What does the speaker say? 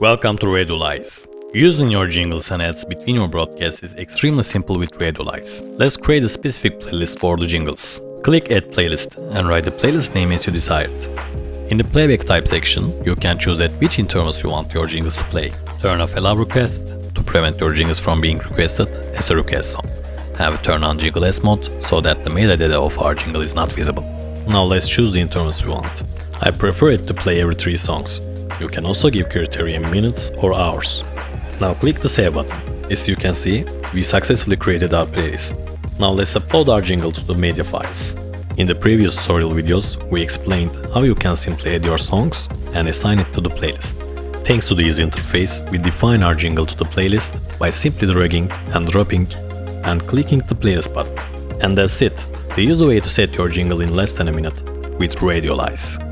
Welcome to Radiolize. Using your jingles and ads between your broadcasts is extremely simple with Radiolize. Let's create a specific playlist for the jingles. Click Add Playlist and write the playlist name as you desired. In the playback type section, you can choose at which intervals you want your jingles to play. Turn off allow request to prevent your jingles from being requested as a request song. Have turn on Jingles mode so that the metadata of our jingle is not visible. Now let's choose the intervals we want. I prefer it to play every 3 songs. You can also give criteria minutes or hours. Now click the save button. As you can see, we successfully created our playlist. Now let's upload our jingle to the media files. In the previous tutorial videos, we explained how you can simply add your songs and assign it to the playlist. Thanks to this interface, we define our jingle to the playlist by simply dragging and dropping and clicking the playlist button. And that's it, the easy way to set your jingle in less than a minute with Radiolize.